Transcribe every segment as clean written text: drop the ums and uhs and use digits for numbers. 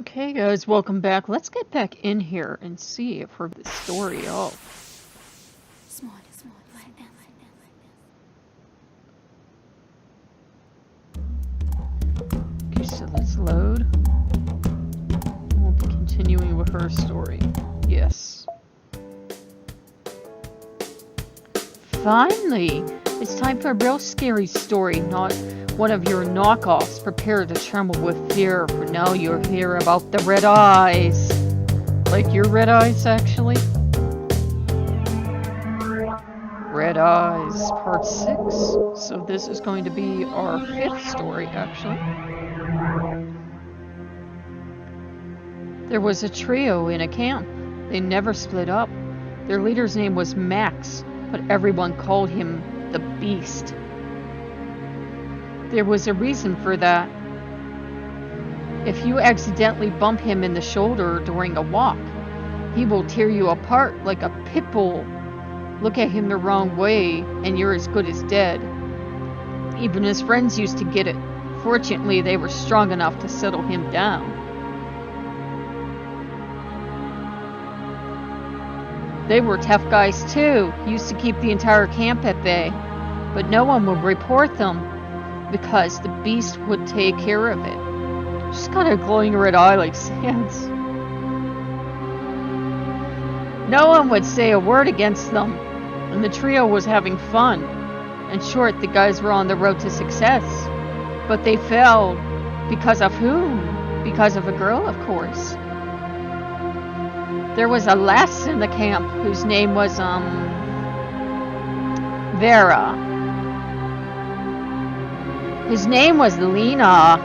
Okay guys, welcome back. Let's get back in here and see if we're the story up. Okay, so let's load. We'll be continuing with her story. Yes. Finally! It's time for a real scary story, not one of your knockoffs. Prepare to tremble with fear, for now you'll hear about the red eyes. Like your red eyes, actually? Red Eyes, part 6. So this is going to be our 5th story, actually. There was a trio in a camp. They never split up. Their leader's name was Max, but everyone called him the Beast. There was a reason for that. If you accidentally bump him in the shoulder during a walk, he will tear you apart like a pit bull. Look at him the wrong way, and you're as good as dead. Even his friends used to get it. Fortunately, they were strong enough to settle him down. They were tough guys too, used to keep the entire camp at bay. But no one would report them, because the Beast would take care of it. She's got a glowing red eye like Sans. No one would say a word against them, and the trio was having fun. In short, the guys were on the road to success. But they failed. Because of whom? Because of a girl, of course. There was a lass in the camp whose name was, Vera. His name was Lena.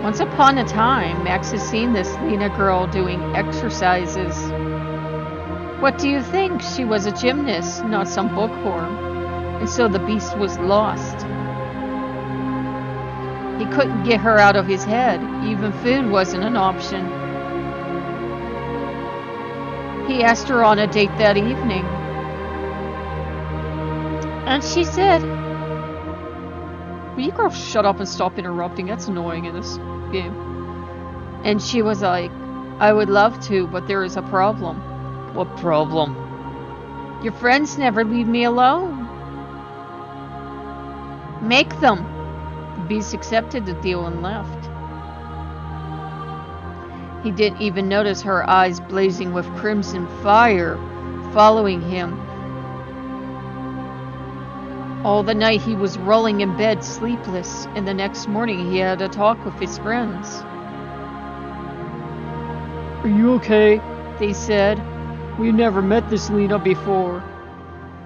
Once upon a time, Max has seen this Lena girl doing exercises. What do you think? She was a gymnast, not some bookworm. And so the Beast was lost. He couldn't get her out of his head. Even food wasn't an option. He asked her on a date that evening. And she said, "Will you girls shut up and stop interrupting? That's annoying in this game." And she was like, "I would love to, but there is a problem." "What problem?" "Your friends never leave me alone." "Make them." The Beast accepted the deal and left. He didn't even notice her eyes blazing with crimson fire, following him. All the night he was rolling in bed, sleepless, and the next morning he had a talk with his friends. "Are you okay?" they said. "We never met this Lena before."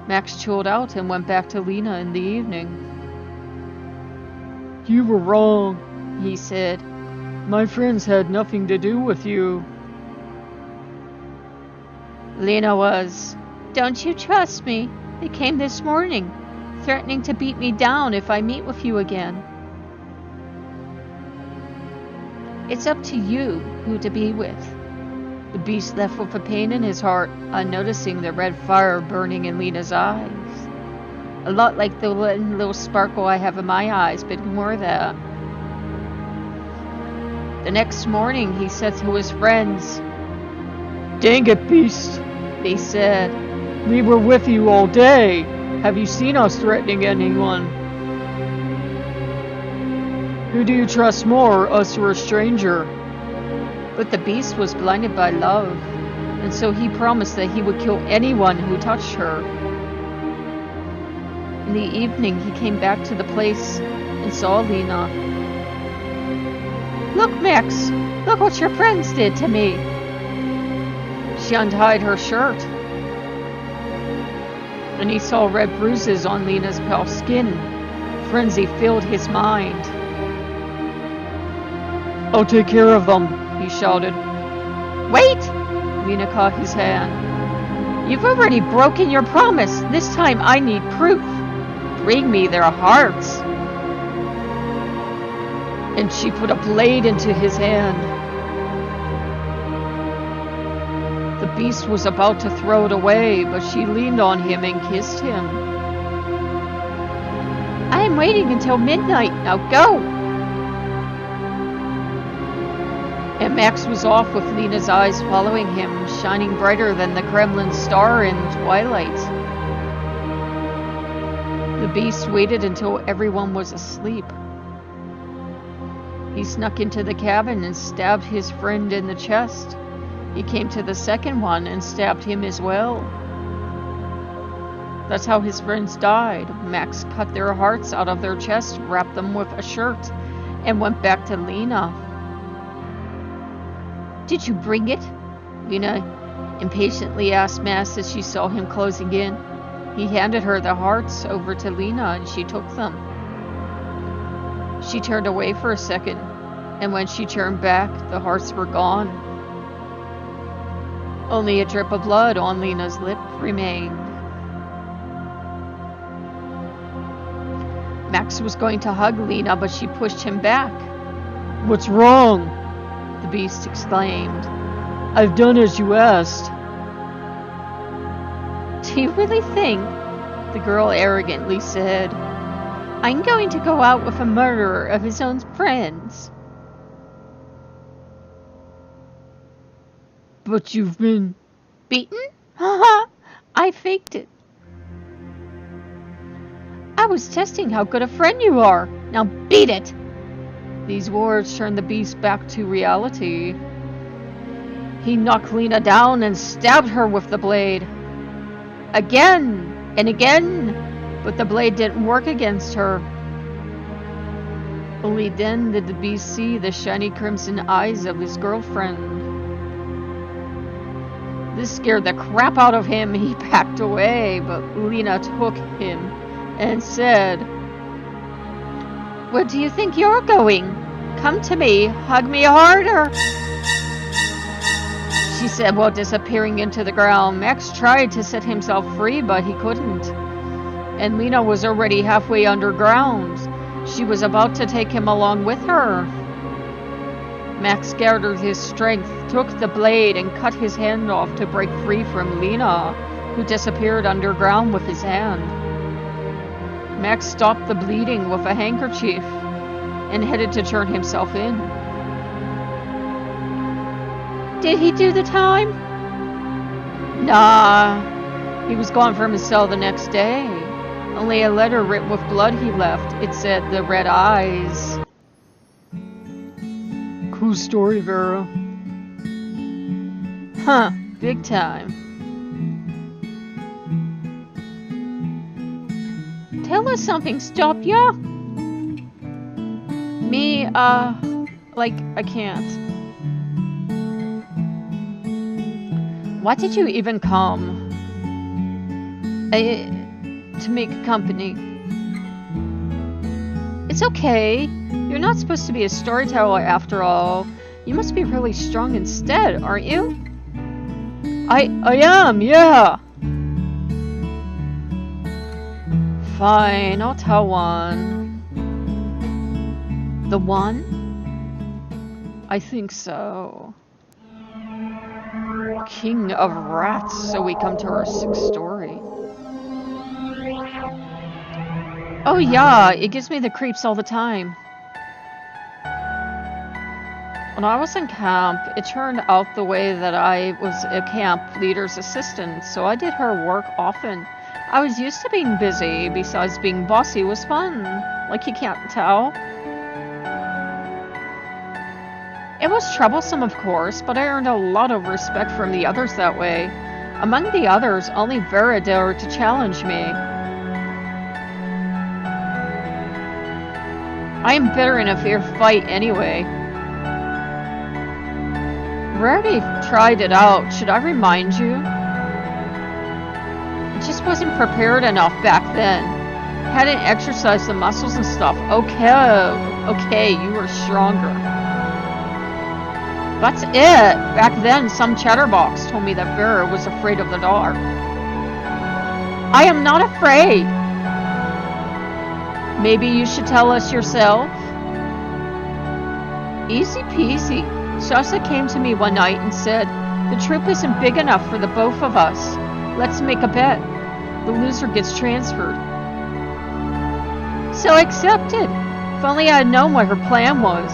Max chilled out and went back to Lena in the evening. "You were wrong," he said. "My friends had nothing to do with you." Lena was. "Don't you trust me? They came this morning, threatening to beat me down if I meet with you again." "It's up to you who to be with." The Beast left with a pain in his heart on noticing the red fire burning in Lena's eyes. A lot like the little sparkle I have in my eyes, but more that. The next morning he said to his friends, "Dang it, Beast," they said. "We were with you all day. Have you seen us threatening anyone? Who do you trust more, us or a stranger?" But the Beast was blinded by love, and so he promised that he would kill anyone who touched her. In the evening he came back to the place and saw Lena. "Look, Max, look what your friends did to me." She untied her shirt, and he saw red bruises on Lena's pale skin. Frenzy filled his mind. "I'll take care of them," he shouted. "Wait!" Lena caught his hand. "You've already broken your promise. This time I need proof. Bring me their hearts." And she put a blade into his hand. The Beast was about to throw it away, but she leaned on him and kissed him. "I am waiting until midnight. Now go!" Max was off with Lena's eyes following him, shining brighter than the Kremlin star in twilight. The beast waited until everyone was asleep. He snuck into the cabin and stabbed his friend in the chest. He came to the second one and stabbed him as well. That's how his friends died. Max cut their hearts out of their chest, wrapped them with a shirt, and went back to Lena. "Did you bring it?" Lena impatiently asked Max as she saw him closing in. He handed her the hearts over to Lena and she took them. She turned away for a second, and when she turned back, the hearts were gone. Only a drip of blood on Lena's lip remained. Max was going to hug Lena, but she pushed him back. "What's wrong?" the beast exclaimed. "I've done as you asked." "Do you really think," the girl arrogantly said, "I'm going to go out with a murderer of his own friends?" "But you've been beaten?" "Haha, I faked it. I was testing how good a friend you are. Now beat it." These words turned the beast back to reality. He knocked Lena down and stabbed her with the blade. Again and again, but the blade didn't work against her. Only then did the beast see the shiny crimson eyes of his girlfriend. This scared the crap out of him. He backed away, but Lena took him and said, "Where do you think you're going? Come to me, hug me harder," she said while disappearing into the ground. Max tried to set himself free, but he couldn't. And Lena was already halfway underground. She was about to take him along with her. Max gathered his strength, took the blade, and cut his hand off to break free from Lena, who disappeared underground with his hand. Max stopped the bleeding with a handkerchief and headed to turn himself in. Did he do the time? Nah, he was gone from his cell the next day. Only a letter written with blood he left. It said, "The red eyes." Cool story, Vera. Huh, big time. Tell us something, stop ya? Me, I can't. Why did you even come? To make company. It's okay. You're not supposed to be a storyteller after all. You must be really strong instead, aren't you? I am, yeah. Fine, I'll tell one. The one? I think so. King of rats, so we come to our sixth story. Oh yeah, it gives me the creeps all the time. When I was in camp, it turned out the way that I was a camp leader's assistant, so I did her work often. I was used to being busy, besides being bossy was fun. Like you can't tell. It was troublesome, of course, but I earned a lot of respect from the others that way. Among the others, only Vera dared to challenge me. I am bitter in a fair fight anyway. Rarely tried it out, should I remind you? I just wasn't prepared enough back then. Hadn't exercised the muscles and stuff. Okay, you were stronger. That's it! Back then, some chatterbox told me that Vera was afraid of the dark. I am not afraid! Maybe you should tell us yourself? Easy peasy. Shasta came to me one night and said, "The troop isn't big enough for the both of us. Let's make a bet. The loser gets transferred." So I accepted. If only I had known what her plan was.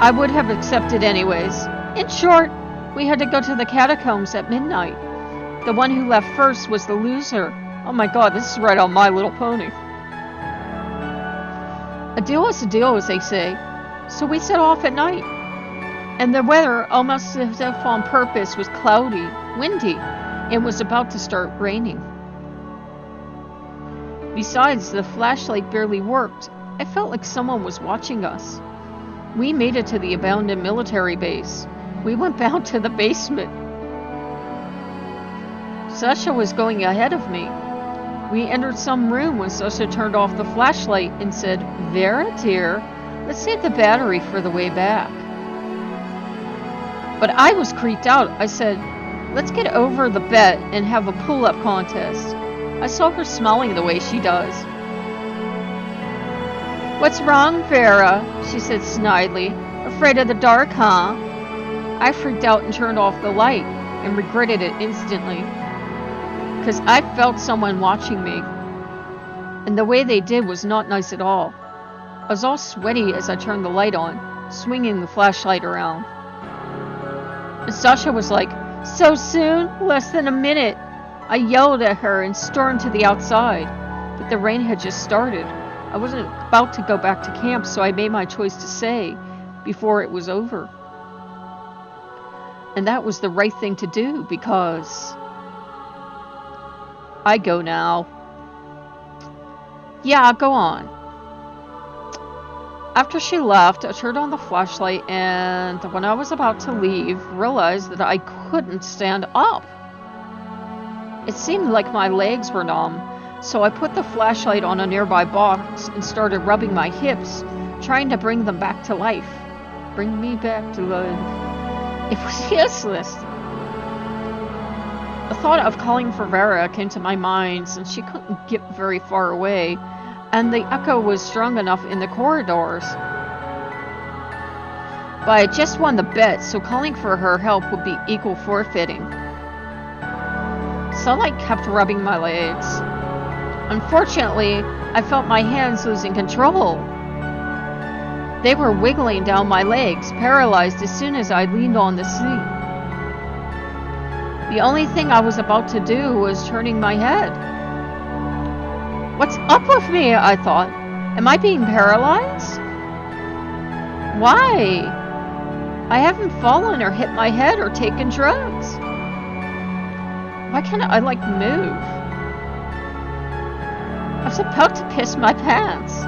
I would have accepted anyways. In short, we had to go to the catacombs at midnight. The one who left first was the loser. Oh my god, this is right on My Little Pony. A deal is a deal, as they say. So we set off at night. And the weather, almost as if on purpose, was cloudy, windy, and was about to start raining. Besides, the flashlight barely worked. I felt like someone was watching us. We made it to the abandoned military base. We went down to the basement. Sasha was going ahead of me. We entered some room when Sasha turned off the flashlight and said, "Vera, dear, let's save the battery for the way back." But I was creeped out. I said, "Let's get over the bet and have a pull-up contest." I saw her smiling the way she does. "What's wrong, Vera?" she said snidely. "Afraid of the dark, huh?" I freaked out and turned off the light and regretted it instantly. Because I felt someone watching me. And the way they did was not nice at all. I was all sweaty as I turned the light on, swinging the flashlight around. And Sasha was like, "So soon? Less than a minute." I yelled at her and stormed to the outside, but the rain had just started. I wasn't about to go back to camp, so I made my choice to stay before it was over. And that was the right thing to do, because I go now. Yeah, go on. After she left, I turned on the flashlight, and when I was about to leave, realized that I couldn't stand up. It seemed like my legs were numb, so I put the flashlight on a nearby box and started rubbing my hips, trying to bring them back to life. Bring me back to life. It was useless. The thought of calling for Vera came to my mind, since she couldn't get very far away, and the echo was strong enough in the corridors. But I just won the bet, so calling for her help would be equal forfeiting. Sunlight kept rubbing my legs. Unfortunately, I felt my hands losing control. They were wiggling down my legs, paralyzed as soon as I leaned on the seat. The only thing I was about to do was turning my head. What's up with me? I thought. Am I being paralyzed? Why? I haven't fallen or hit my head or taken drugs. Why can't I, move? I was about to piss my pants.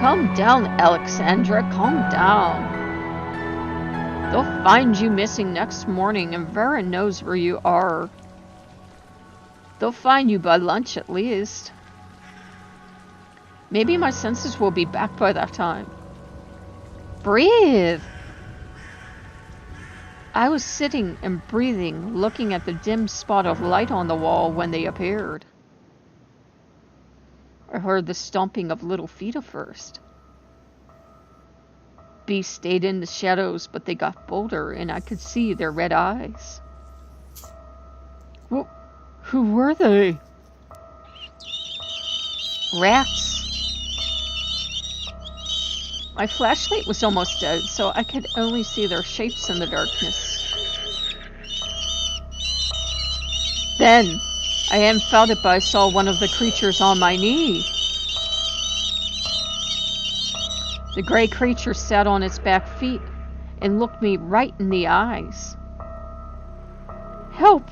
Calm down, Alexandra. Calm down. They'll find you missing next morning, and Vera knows where you are. They'll find you by lunch at least. Maybe my senses will be back by that time. Breathe! I was sitting and breathing, looking at the dim spot of light on the wall when they appeared. I heard the stomping of little feet at first. Beasts stayed in the shadows, but they got bolder, and I could see their red eyes. Well, who were they? Rats. My flashlight was almost dead, so I could only see their shapes in the darkness. Then, I hadn't felt it, but I saw one of the creatures on my knee. The gray creature sat on its back feet and looked me right in the eyes. "Help!"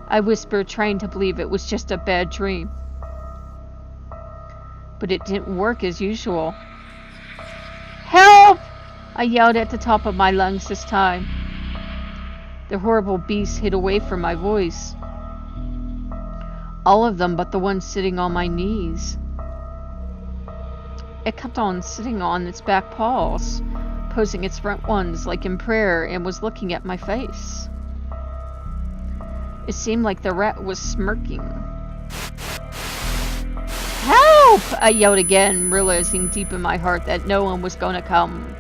I whispered, trying to believe it was just a bad dream. But it didn't work as usual. "Help!" I yelled at the top of my lungs this time. The horrible beast hid away from my voice. All of them but the one sitting on my knees. It kept on sitting on its back paws, posing its front ones like in prayer, and was looking at my face. It seemed like the rat was smirking. "Help!" I yelled again, realizing deep in my heart that no one was going to come.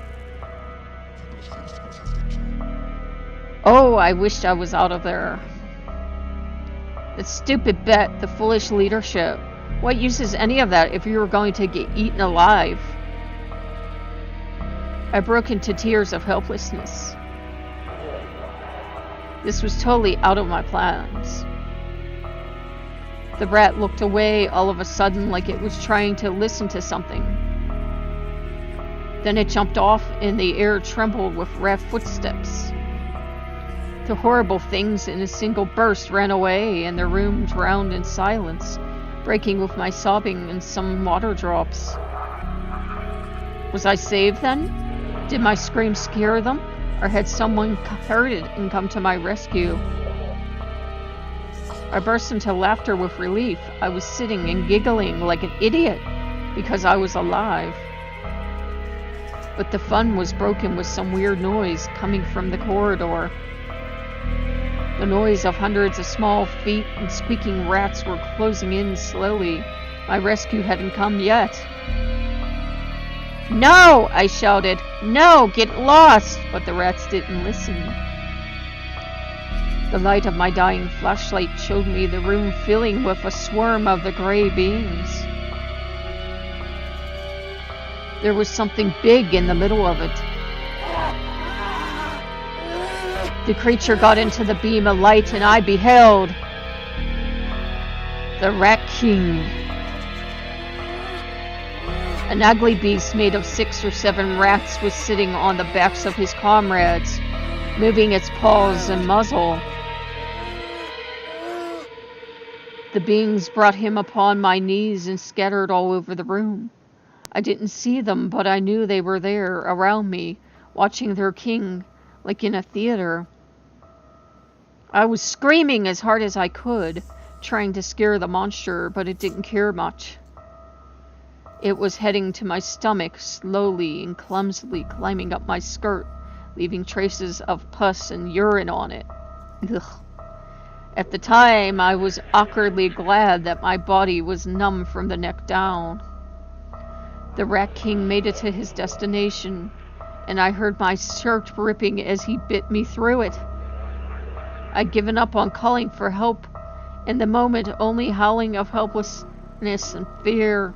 Oh, I wished I was out of there. The stupid bet, the foolish leadership. What use is any of that if you were going to get eaten alive? I broke into tears of helplessness. This was totally out of my plans. The rat looked away all of a sudden like it was trying to listen to something. Then it jumped off and the air trembled with rat footsteps. The horrible things in a single burst ran away and the room drowned in silence, breaking with my sobbing and some water drops. Was I saved then? Did my scream scare them? Or had someone heard it and come to my rescue? I burst into laughter with relief. I was sitting and giggling like an idiot because I was alive. But the fun was broken with some weird noise coming from the corridor. The noise of hundreds of small feet and squeaking rats were closing in slowly. My rescue hadn't come yet. "No!" I shouted. "No! Get lost!" But the rats didn't listen. The light of my dying flashlight showed me the room filling with a swarm of the gray beings. There was something big in the middle of it. The creature got into the beam of light and I beheld the Rat King. An ugly beast made of 6 or 7 rats was sitting on the backs of his comrades, moving its paws and muzzle. The beings brought him upon my knees and scattered all over the room. I didn't see them, but I knew they were there, around me, watching their king, like in a theater. I was screaming as hard as I could, trying to scare the monster, but it didn't care much. It was heading to my stomach, slowly and clumsily climbing up my skirt, leaving traces of pus and urine on it. Ugh. At the time, I was awkwardly glad that my body was numb from the neck down. The Rat King made it to his destination, and I heard my shirt ripping as he bit me through it. I'd given up on calling for help, in the moment only howling of helplessness and fear.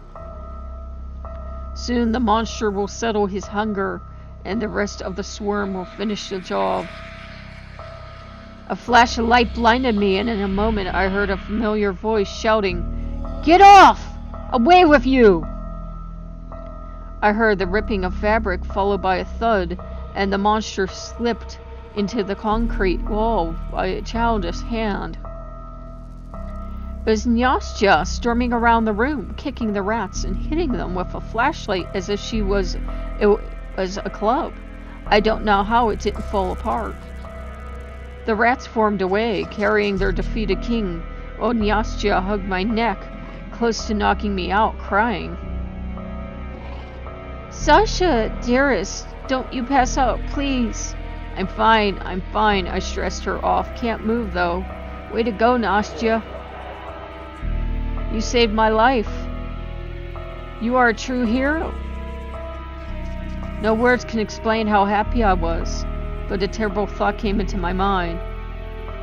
Soon the monster will settle his hunger, and the rest of the swarm will finish the job. A flash of light blinded me, and in a moment I heard a familiar voice shouting, "Get off! Away with you!" I heard the ripping of fabric followed by a thud, and the monster slipped into the concrete wall by a childish hand. It was Nastya storming around the room, kicking the rats and hitting them with a flashlight as if it was a club. I don't know how it didn't fall apart. The rats formed away, carrying their defeated king, while Nastya hugged my neck, close to knocking me out, crying. "Sasha, dearest, don't you pass out, please." I'm fine, I stressed her off. "Can't move, though." "Way to go, Nastya. You saved my life. You are a true hero." No words can explain how happy I was, but a terrible thought came into my mind.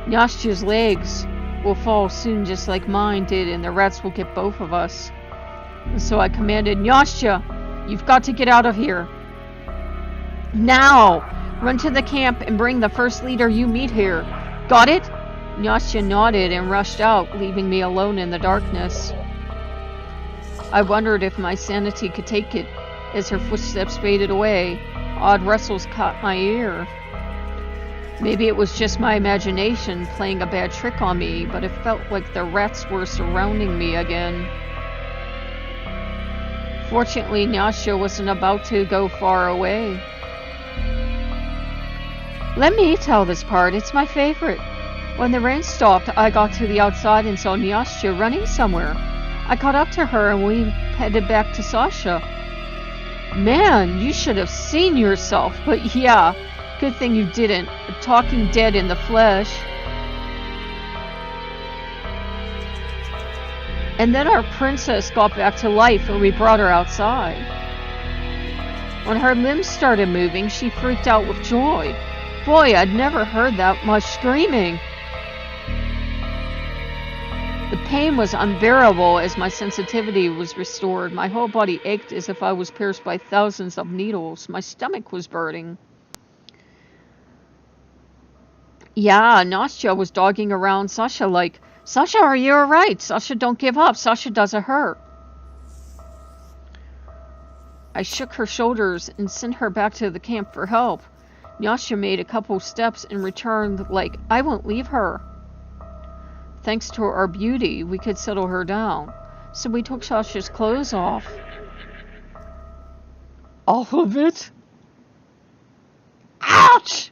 Nastya's legs will fall soon just like mine did, and the rats will get both of us. And so I commanded, "Nastya, you've got to get out of here. Now! Run to the camp and bring the first leader you meet here. Got it?" Nastya nodded and rushed out, leaving me alone in the darkness. I wondered if my sanity could take it as her footsteps faded away. Odd rustles caught my ear. Maybe it was just my imagination playing a bad trick on me, but it felt like the rats were surrounding me again. Fortunately, Nastya wasn't about to go far away. Let me tell this part, it's my favorite. When the rain stopped, I got to the outside and saw Nastya running somewhere. I caught up to her and we headed back to Sasha. Man, you should have seen yourself, but yeah, good thing you didn't. A talking dead in the flesh. And then our princess got back to life and we brought her outside. When her limbs started moving, she freaked out with joy. Boy, I'd never heard that much screaming. The pain was unbearable as my sensitivity was restored. My whole body ached as if I was pierced by thousands of needles. My stomach was burning. Yeah, Nastya was dogging around Sasha like, Sasha, are you alright? Sasha, don't give up. Sasha doesn't hurt. I shook her shoulders and sent her back to the camp for help. Nastya made a couple steps and returned like, I won't leave her. Thanks to our beauty, we could settle her down. So we took Sasha's clothes off. All of it? Ouch!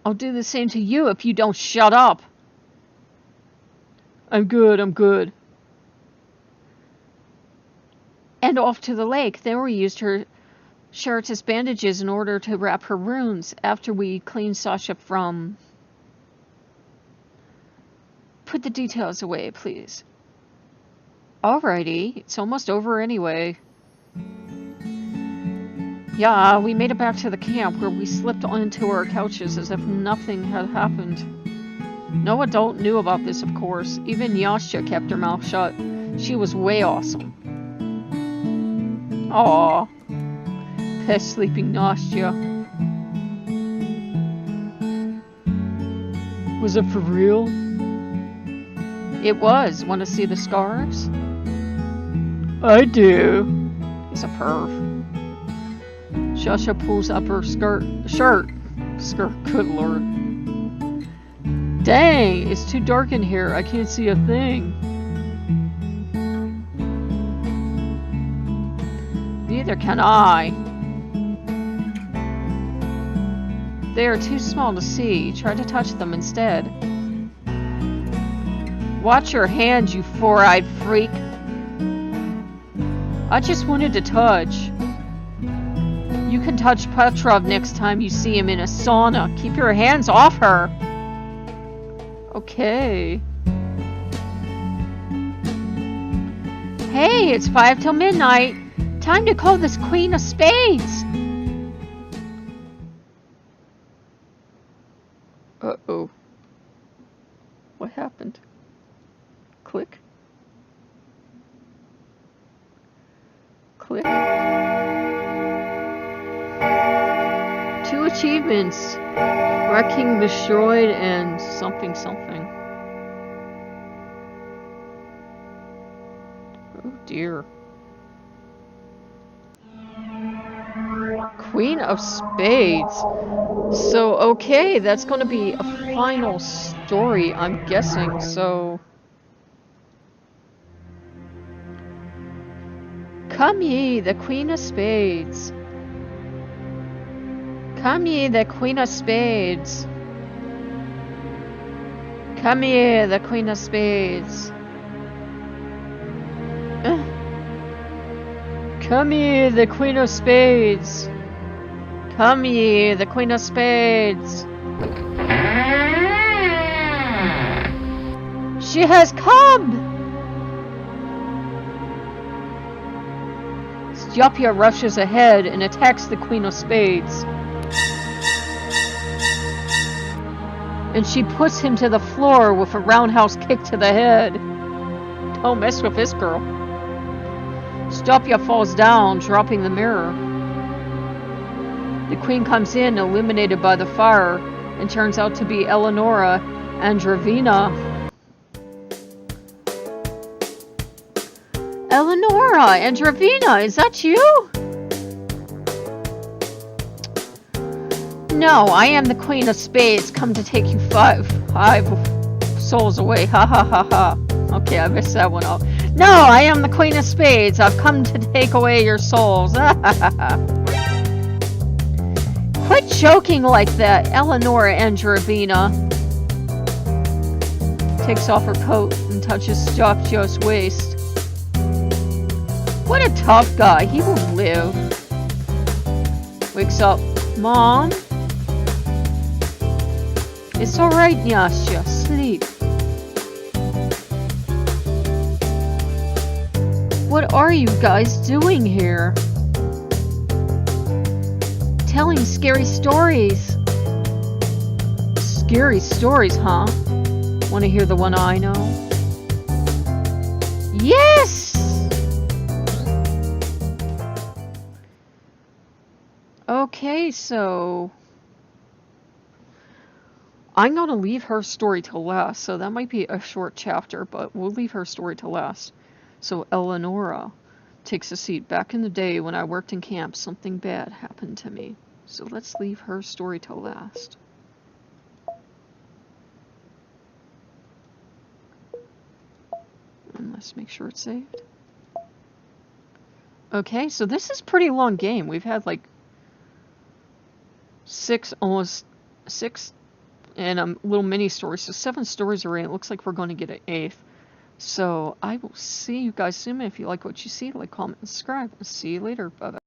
I'll do the same to you if you don't shut up. I'm good. And off to the lake. Then we used her Sheratus bandages in order to wrap her wounds after we cleaned Sasha from... Put the details away, please. Alrighty, it's almost over anyway. Yeah, we made it back to the camp where we slipped onto our couches as if nothing had happened. No adult knew about this, of course. Even Nastya kept her mouth shut. She was way awesome. Aww. Pest sleeping Nastya. Was it for real? It was. Want to see the scars? I do. He's a perv. Sasha pulls up her skirt, good lord. Dang, it's too dark in here. I can't see a thing. Neither can I. They are too small to see. Try to touch them instead. Watch your hands, you four-eyed freak. I just wanted to touch. You can touch Petrov next time you see him in a sauna. Keep your hands off her. Okay. Hey, it's 5 till midnight. Time to call this Queen of Spades. Uh-oh. What happened? Click. Click. 2 achievements. Wrecking destroyed and something. Oh dear. Queen of Spades. So, okay, that's going to be a final story, I'm guessing, so... Come ye, the Queen of Spades. Come ye, the Queen of Spades. Come ye, the Queen of Spades. Come ye, the Queen of Spades. Come ye, the Queen of Spades. She has come! Stjopia rushes ahead and attacks the Queen of Spades. And she puts him to the floor with a roundhouse kick to the head. Don't mess with this girl. Stjopia falls down, dropping the mirror. The queen comes in, illuminated by the fire, and turns out to be Eleonora Andreevna. Eleonora Andreevna, is that you? No, I am the Queen of Spades, come to take you five souls away. Ha ha ha ha. Okay, I messed that one up. No, I am the Queen of Spades. I've come to take away your souls. Quit joking like that, Eleonora Andreevna. Takes off her coat and touches Stjopja's waist. What a tough guy. He will live. Wakes up. Mom? It's alright, Nastya. Sleep. What are you guys doing here? Telling scary stories. Scary stories, huh? Want to hear the one I know? Yes! Okay, so I'm going to leave her story till last, so that might be a short chapter, but we'll leave her story till last. So Eleonora takes a seat. Back in the day when I worked in camp, something bad happened to me. So let's leave her story till last. And let's make sure it's saved. Okay, so this is a pretty long game. We've had like almost six, and a little mini story. So 7 stories are in. It looks like we're going to get an 8th. So I will see you guys soon. If you like what you see, like, comment, and subscribe. I'll see you later. Bye-bye.